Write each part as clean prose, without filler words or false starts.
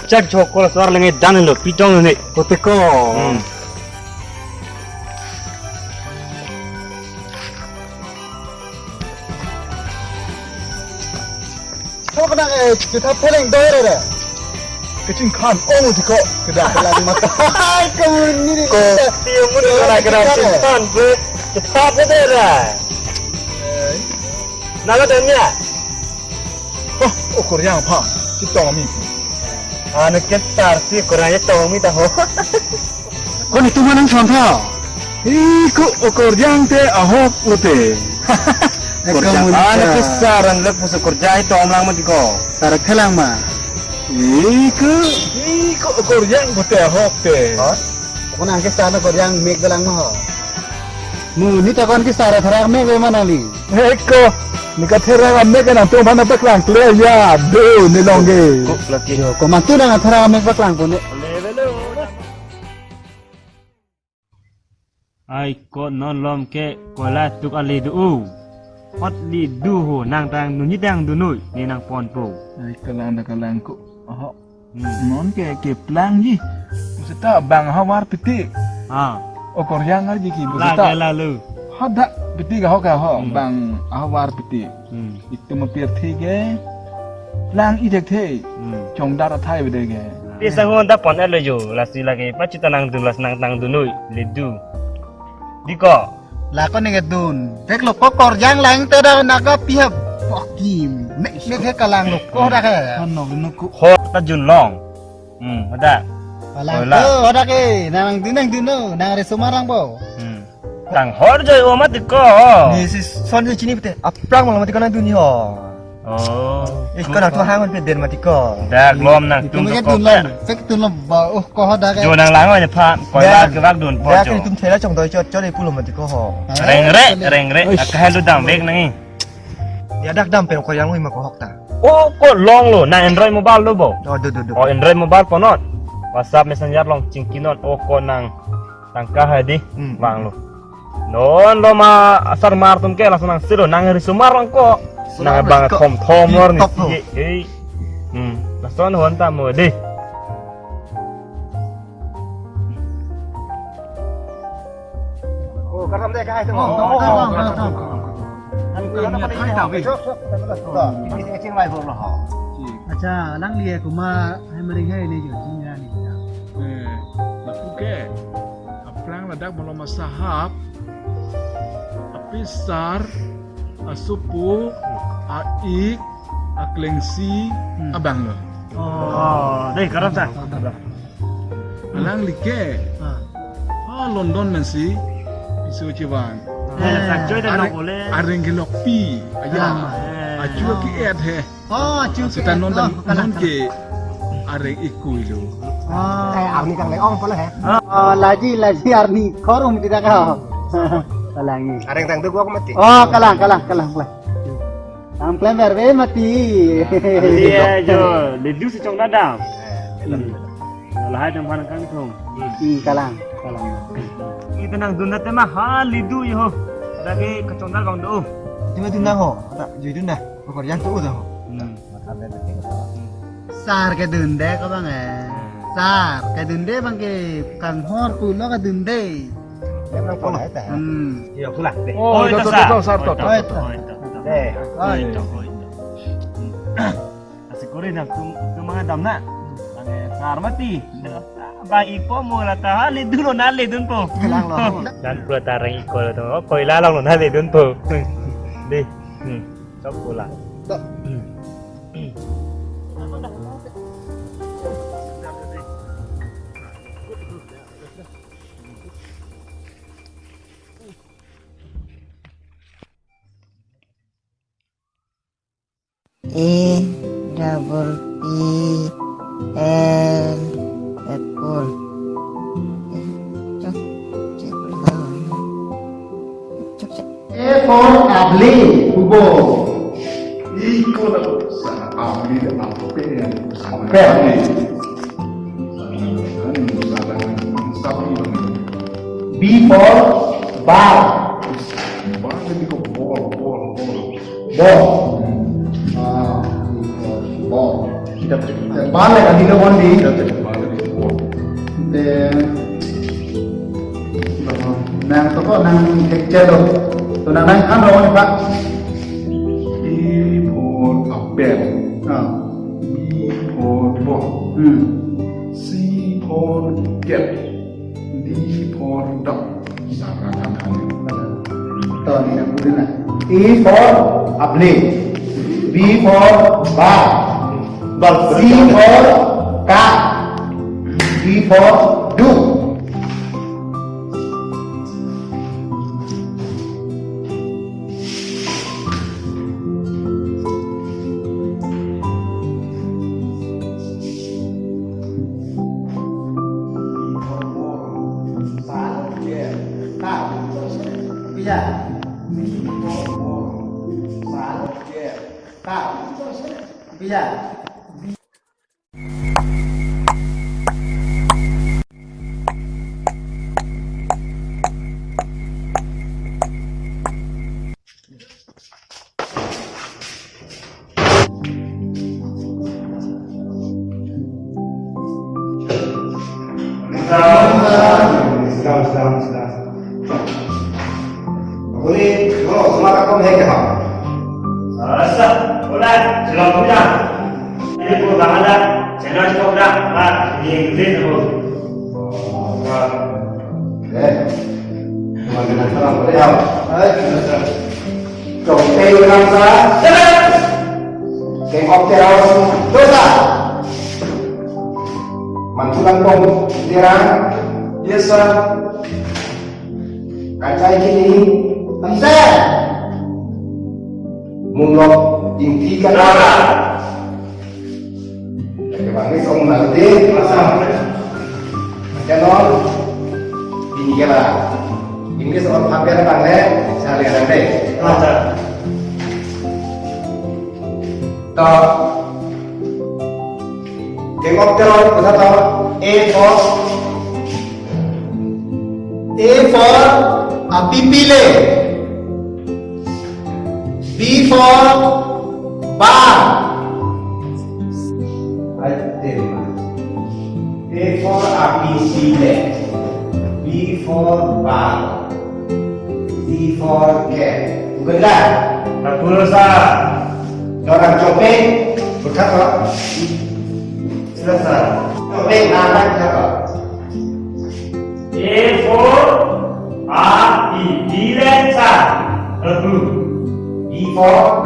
cek cokol suara lengai dan lo pitong ni. Koteko. Kau kena kita paling doyre re. Kecing kan oh tiko kedah lagi mata. Kamu ni. Ko tiung mun kena cintan be. Cepat bedera. Naga demnya. Oh, ukur yang apa? Kita kami. Anu kesar sih kurangnya tahu mi tahu. Kau itu mana contoh? Iku ukur yang te ahok ute. Anu kesar anu pusuk kerja itu omlang mati ko. Sarak kelang mah. Iku ukur yang ute ahok te. Kau nak kisah nak kau yang make dalang mah. Mu ni takkan kisah terang me mana ni? Eko. Nika terang me kan tu mana paklang clear ya. Do ni longge. Kok lagi. Kau mantu dengan terang me paklang pun. Ai ko non lom ke ko la tuk ali du hot li du ho nang tang nu ni dang du nui ni nang pon po Ai kalang ku. Oh. Non ke plang ji. Musita bang hawar piti. ha Okor yang aja ki la ke la lu Hada piti ka hoka ho bang hawar piti. Itu mapir thige. Plang i dek the. Chong dar thai be dege. Bisa ho da pon ele yo la si la ke pa chita nang du las nang tang du nui li du diko Lah kau ni gedun. Tek lo kokor yang lain terus nak kau pihak pokim. Mek ke kalang lo kau dah ke. Ano ku. ho ta jun long ada Kalang tu dah ke. Nang dino nang ada Semarang bo. tang hor joi o mat diko Ni si son je sini betul. Aprang malam mati kau nak dunia. oh Kau nak tu hang man peden mati kau. dak lom nang Itu tum mungkin ko dun fek dun lo oh kau dah ke. jo nang lang ne pha ko la ke wak dun po Dah jo ke tum thela chong doi cho le pulum mati kau ho. reng re ka lu dam vek nang Ya dak dam pen kau yang ui mak kau hok ta. oh ko long lo na android mobile lo bo Oh do. oh android mobile ponot whatsapp messenger long cingkinon oh ko nang tangka hadi bang lo non lo ma asar martum ke langsung nang siro nang ri sumar lang ko nang bang thom lor ni ei langsung honta mo di Oh kau ramai kai tu. Acha lang liye kuma hai maring hai ni jo jinga ni ja. Napuke. Aplang ladak belum masahap. Apisar, asupu, aik, aklengsi, abang lo. oh dei karam sa Alang like. London nansi. Isu ciwan. sak joy dan boleh Areng gelok pi. Ayam. Acu ki ed he. Oh, cu. Kita non ke areng ikui lo. Kayak Arni kang leong pala he. Oh, laji arni korum tidak kau. Kalangi. Areng tang tu gua mati. Oh, kalang. Ang plan berbe mati. iya jo ledu si chong dadam lah hai tam kan thong Kalang. kita nang dunat mah ha lidu yo dage kacondal bang do Cuma tu nang ho. Tak jadi tu nah. Kau yang tu tu. Sar ke dunde ko bang Sar ke dunde bang ke kang hor ku lo ke dunde. Memang kau nak tak. iya pula Oh, itu sarto. Eh. asikore nak tu mga dam na sar mati ba ipo mo la ta lidu lo na lidun po Kalang lo. dan pula tarang iko lo to koi la long lo na lidun po di sok pula E double E L apple. A for abli kubo. Iko na sa abli dan ape yang sampai B for bar. Bang ini kok bol. Ball. Ball. Kita Balik kan di bondi. Nang toko nang kecelo. Tu nang kan rawan pak. E for apple, Ah. B for ball, C for cat, D for dog. Sama kata Tuh ni yang budina. E for apple. B for ball. C for cat. D for do. Bisa. Bisa. Boleh, semua kamu hek dah. Sah, boleh. Jelang punya. Ini pun dah ada. Channel stop dah. Ah, ini gede tu. Cuma dengan salam boleh tak? Cuma kayu dalam salah. Kayak opter awal dosa. Mantulan pom dirang. Yes sir. Kacai kini. Answer. Mulok inti kan apa? Bangis om nanti pasang. Jangan ini ya lah. Ini soal hampir bangle saya lihat nanti. Macam. Toh. Tengok terus pasal toh. A for api pile. B for bar. Tema. A for api sile. B for bar. C for cat. Bukan lah. Betul sah. Orang copeng berkata selesai. Copeng anak kata. A for A, B lensa. Betul. B for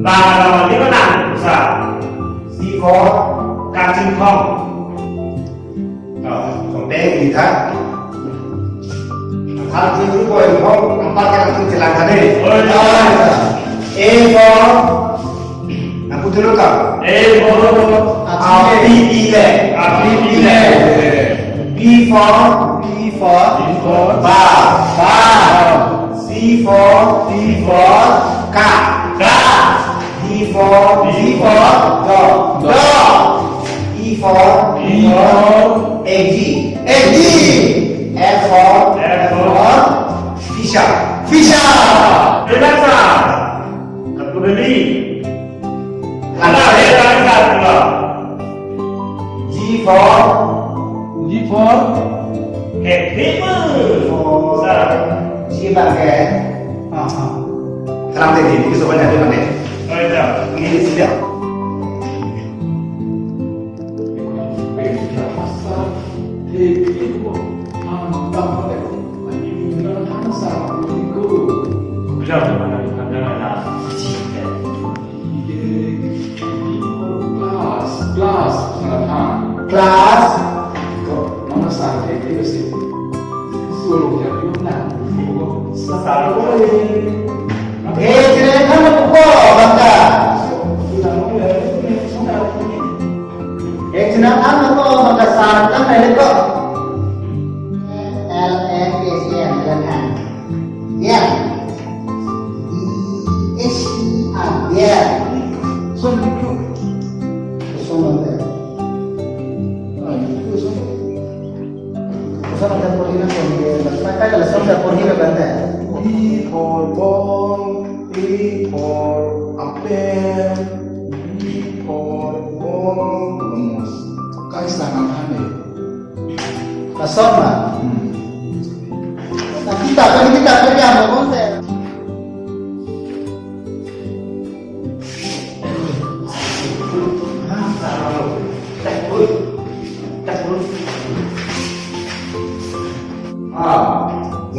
Bahawa di mana? Sah. C for Kacing kong. copeng lihat. Hal itu boleh kau empat kali tu jalan tadi. Oh ya. A for aku dulu tak. A for Api ile. Api ile. B for bar. C for cat. D for dog. E for egg. F for fisher. Lensa. Aku beli. Ada lensa pula. G for Kepimu. Sah. G bagai dalam tadi itu sebenarnya di mana? Oh ya. Ini sudah. Bilang mana jangan nak. Kelas jangan kamu pukul bangga. Jangan kamu kok bangga sarkan dari kok. LMSM dengan ya ISIA ya Sungguh. sumber Usah ada porhina pun. Maka kalau sampai porhina benda. E for ball, A for apple, B for ball. Vamos. Kais tangan kami. Kasong mà. Kita kerja mà con sẽ.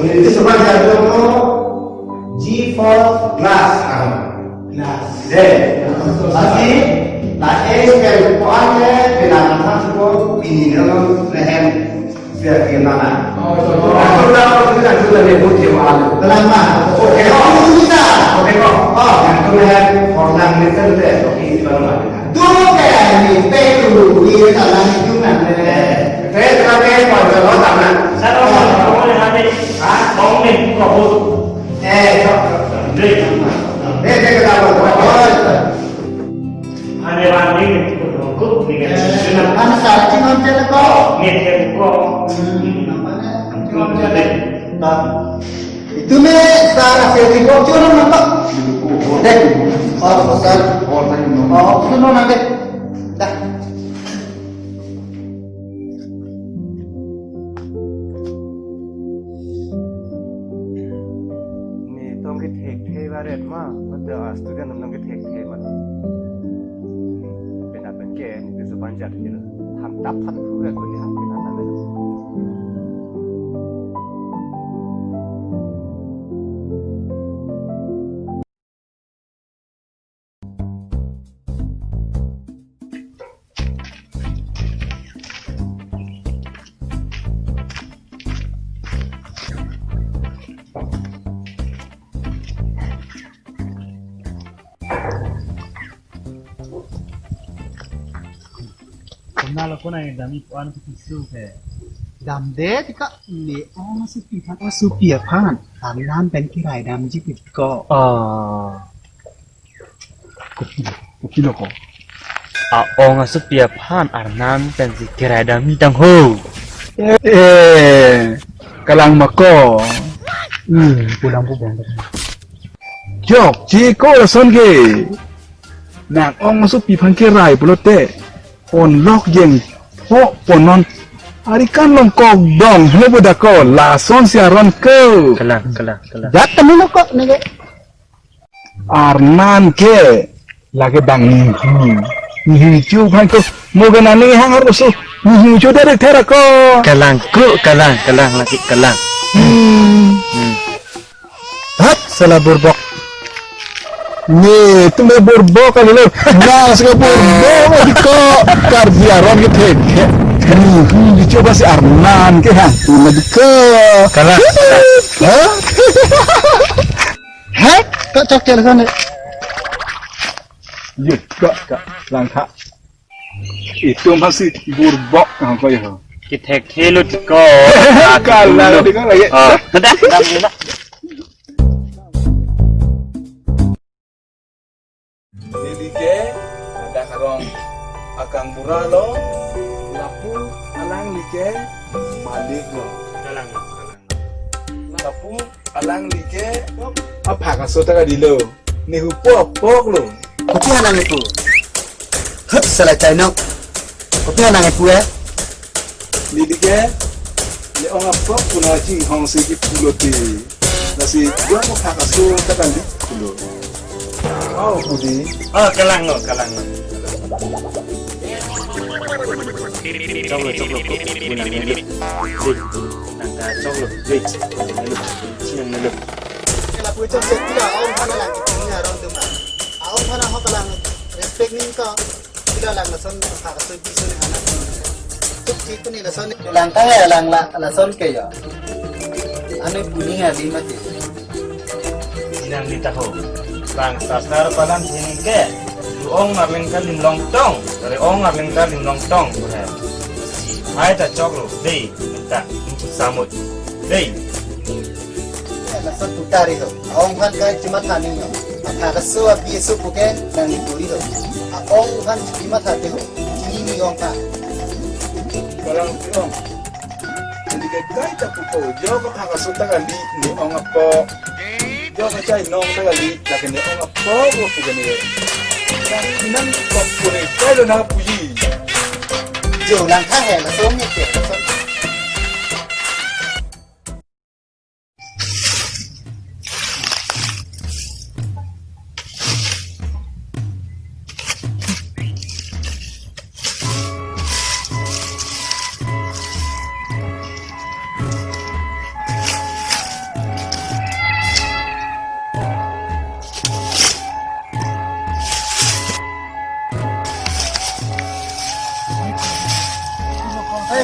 Ini sebuah jatuh G for glass. Glass. Z. Lagi, lagi sekali poinnya bilangan satu ini dalam lehem biar gimana? Aku tahu sudah dari putih awal. Lama. Oke, Oh, kita. oke kok. Oh, yang itu lehem orang itu deh, oke itu baru. Dulu kayak ini, dulu di dalam hidungan. Saya terakhir pada lo sama. Saya mau nanti bóng mình có hút đây Đây cái nào rồi? hai mươi ba mình có cút mình Mana salah cuma cerita kok. mình thêm có Namanya cuma Nah, itu me salah sesi bocor nampak. Dek, oh besar. Oh, suno nanti. Dah. Ni tông cái thek thê vào đẹp mà, mà giờ student tông cái thek thê mà. Bên nào bên kiaนี่คือสปันจัดที่เราทำดับทันเพื่อคนนี้เป็นอะไรนั่นเลย Kenal aku nih dami puan kisu ke. Dam de tika le oh masih pihan oh supia pan. Dam nam pen kirai dam jipit ko. Kopi lo ko. ông sắp bịa phan Namเป็นสิกระดามีตังหู Kalang mako. Pulang pulang. Jok, jiko la son ke. Nak ong masuk pipan kirai pulote. On lok jeng ho ponon. Arikan long kok dong lebo dako la son siaron ke. กำลัง Dah temu kok nih. Arnan ke. Lagi bang ni chu pan ko moganani hang harus ni chu dari tera ko. กำลังlagi กำลัง Hat salah burbok. Ni tu me burbok kali lo. Nah, suka burbok ko karbiaron gitu. Ni coba si Arnan ke hang. Ini ke. กำลัง Hah? Hai, kok cok jalan sana. Iya, kak, langkah. Itu masih burbok yang kau ya. กิเทกเทลุดก็ Kalah di kau lagi. นั่นแหละดำเลยนะ Jadi ke ada karong akang buralo, lapu alang like malik lo. กำลัง Lapu alang like apa kasota ka dilo. Ni pok lo. Kopi anak itu. Hep salah cainok. Kopi anak itu ya. Jadi ke ni ong apa puna cing hong segi pulote. Nasi gua mau kasota ka di pulo. Oh, Budi. กำลังจบเลยคุณนั่งนี่ดินั่งจบเลยดิชิงนี่เลย Kalau punya cek tidak, awak mana lagi punya orang tu mah. Awak mana awak kalau respect ni kau tidak lang lasan hak asal bisu ni anak. Cuk cik ni lasan langkah ya lang lasan ke ya. Ane bunyi ada mati. Sinang ditahu bang sasar palan sini ke ong ngarling ka linlong tong dari ong ngarling ka linlong tong bukan hai ta choklo dei minta samut dei Lasan tutari tu. Awak kan kau cuma tani ni. Hak asal bisu bukan dan buli tu. Awak kan cuma tadi tu. Ini orang tak. Parang tiong. Jadi ke kai ta pupo, jo ko kasota ka di ni ong apa. Jo ka chai nong ta ka di, lagi ni ong apa ko pu ni. Kinan kok boleh kalau nak puji. Chiều lang thang hè là sớm như kiểu là sớm.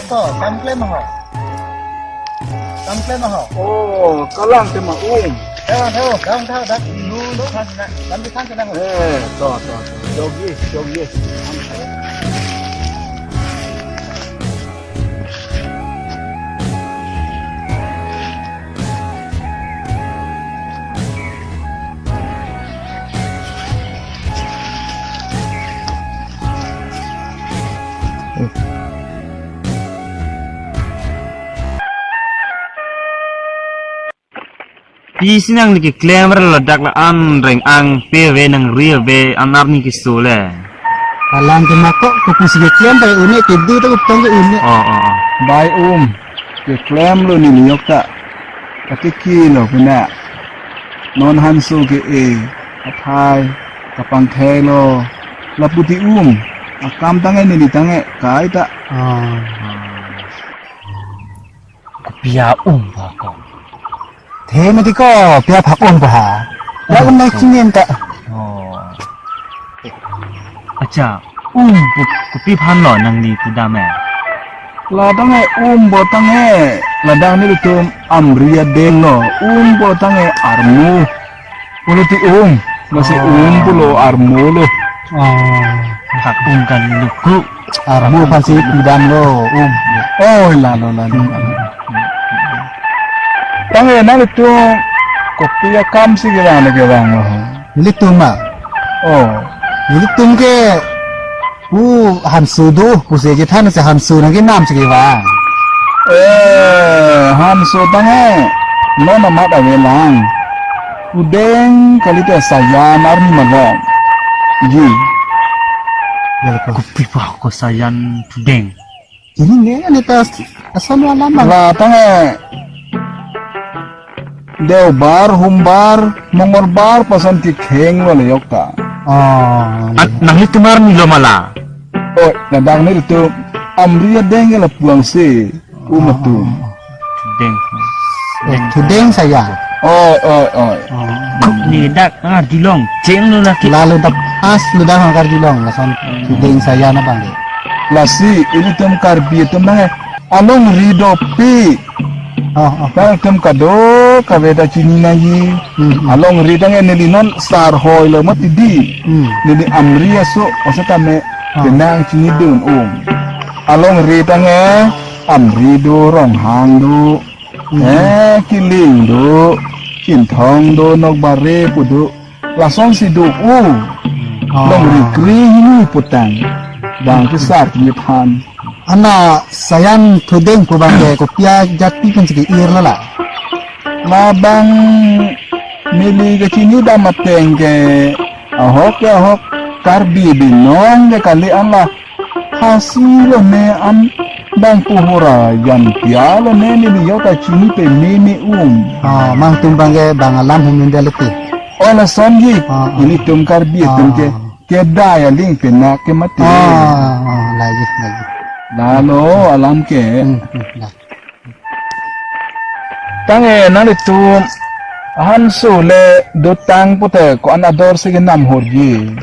Ko, template mo ho. Template mo ho. Oh, kalang tema Theo, đong theo đất. Luôn khăn nè, đâm đi khăn cho năng. to. Jogi. Di sini ang lagi klaim ledak la an reng ang PW nang real be anar ni kisole. Alam ke makok ko pusi ke kian bai unik ke du tu tong ke unik. Oh. Bai ke klaim lo ni niyok ta. Katiki lo kena. Non hansu ke athai kapang thelo laputi akam tange ni tange kai ta. Pia ba ko. Thế mà thì có bia phạc ôn của hả? Đã hôm nay kinh nghiệm ta. Oh. Acha, ku pi phan lo nang ni ku da me. La tange bo tange la dang ni tum amria deno bo tange armu. Politi masih pulo armu lo. Hak kan luku. Armu pasti bidang lo Oh la. Tange na itu kopi kam si gerang lo. Litum ma. Oh. Litum ke hansu du puse ke than se hansu nang ke nam se ke wa. Hansu tange no nama da welang. Udeng kali tu saya armi malong. Ji. Ku pi pa ko sayan deng. Ini ni ta asal wala ma. La tange Deo bar humbar mongorbar pasan ti kheng lo yok ta. At nang itu mar ni lo mala. Oh, nadang ni itu amria deng la puang se umatu. Deng. Tudeng saya. Oh. Kuk ni dak dilong ceng lo laki. Lalu tak as lu dah angkar julong lasan tudeng saya na bang. Lasi ini tum karbi tum nang along rido pi. Kang tum kado kabeda chini nayi. Along ridang nili non star hoy lo matidi. Nili amria so osatame tenang chini dun Along ridang amri do rong hang do. Kiling do. Kintong do nok bare pudu. Lasong si do Long rikri ini putang. Bang kisar nyipan. Ana sayan tudeng ko bang ko pia jati kan sige ir la. Labang mili ke sini dah mateng ke ahok karbi binong ke kali Allah hasil ne an bang puhura yan pialo ne ni yo ka chini pe mini Mang tumbang ke bang alam huminda leti. Ola sonji ini tum karbi tum ke daya ling pe na ke mati. Lagi. Lalu alam ke tange nali tu hansu le dotang pute ko anador sige nam horji.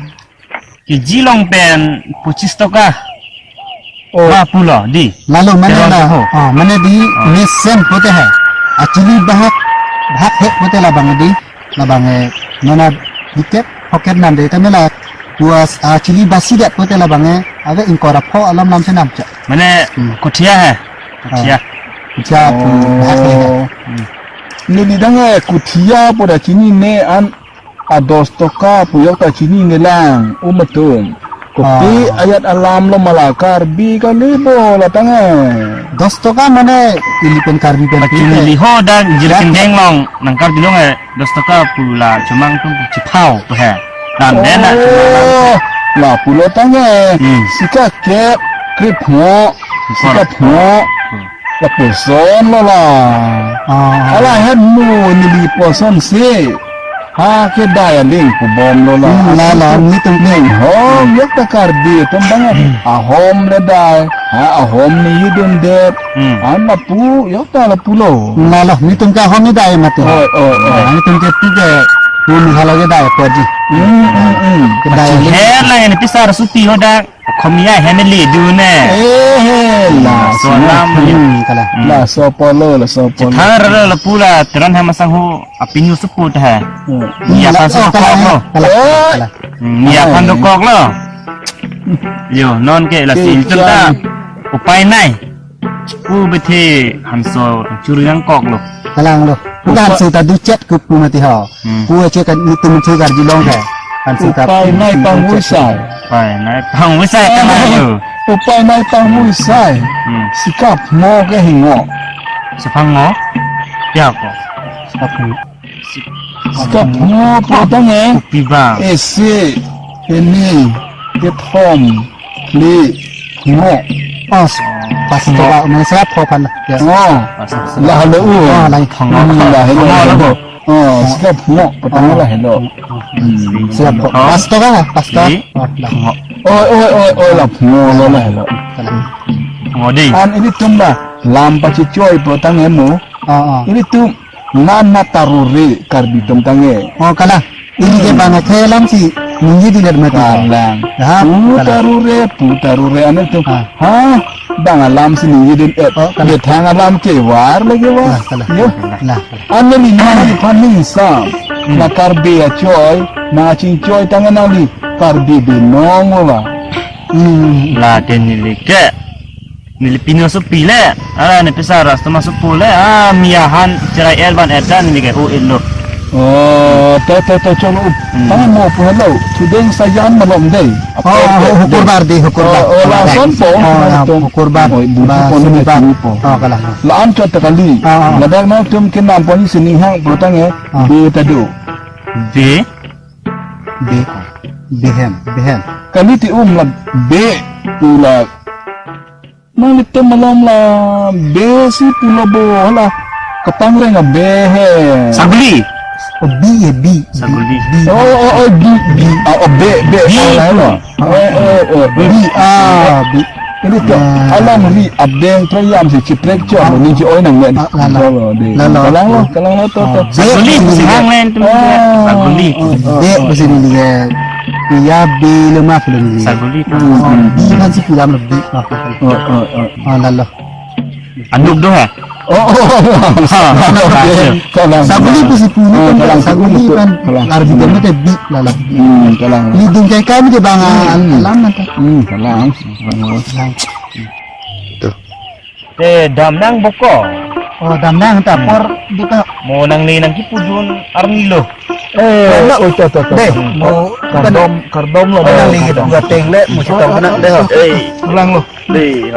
Ki jilong pen 25 toka. Oh. Pula di. Lalu mana di mesen pote hai. Actually bahak hek pote la bang di. La bang mana dikep poket nan de tamela puas actually basi dat pote la bang aga inkora pho alam lam senam cha. Mana kutia hai. Kutia. Cha bahak le. Nili dange kutia pada chini ne an ados toka puyok ta chini ne lang umatum. Kopi ayat alam lo malakar bi kalibo la tange. Dostoka mana ilipen karbi pen Cuma liho dan jilkin deng long nangkar dilong dos toka pula cuma tu cipau tu hai. Dan dena lah pulau tangan sika kep krip ho sika ho la poson lo lah ala han nu ni li poson se ha ke daya ling ku bom lo lah la ni tung ni hom yak takar di tembang a hom le dai ha a hom ni yudun de an la pu yak ta la pulo la ni tung ka hom ni dai mate ni tung ke tiga pun halau ke dai pergi ke dai Her lah yang pisar supi hodak. Komia heneli dune. lah Solam kalah lah so polo la so polo Thar la pula teran ha masang ho apinyu seput ha. Ni apa so kok lo. kalah Ni apa do kok lo. Yo non ke la sin ta. Upai nai. Pu beti hanso curi yang kok lo. kalang lo bukan cerita ducet ku pu mati ha pu cek kan itu mencuri garji long ha kan cerita upai nai pang wisai Pai nai pang wisai kana yo. upai nai pang wisai sikap mo ke hingo Sepang ngo. Ya ko. sikap mo potong Upi bang. ese ini get home li ngo pas coba menasihat kopan ya ngo lah lo lain lah hello sikap mo potong lah hello siap pas to kan pas to oi lah mo lo lah hello Ngodi. an ini tumba lampa cicoy potong emo ini tuh nana tarure karbi tumtange kalah ini ke bang kelam si mungkin tidak mati kalang ha putarure ane tuh ha bang alam sini yedin dia thang alam ke war lagi war yo lah ane ni nani paning sam na karbi ya coy na cing coy tangan ali karbi binong lah La denili ke. Nili pino supi le. Ala ne pisara stoma supu le. Miahan cerai elban edan ni ke u illo. oh to coba tangan mau hello sudeng sajan malom deh hukur bar di hukur bar lason po hukur bar kalah laan cot kali ladang na tum kinam poni sini hang protang di tadu B. behem kali ti la be pula malite malam la be si pula bo la ketangre nga be he Saguli. bi Saguli. oh be la lo bi ini tuh alam li abdeng troyam si ciprek cok ni ji oi nang len kalang lo to Saguli sihang len tu. Saguli. de besini dia ya bi lemah belum Saguli. bi kan si pulang lebih lalu Anduk doh ha. kalang saguli pun si pulang kan saguli kan larbi kan te bi lalu kalang lidung kayak kami di bangan lama tak kalang Te damnang boko. oh damnang tak por buka Mo nang ni nang kipujun arnilo. deh mau kardom lo nang lingit dua tengle mesti tahu nak deh kalang lo Di.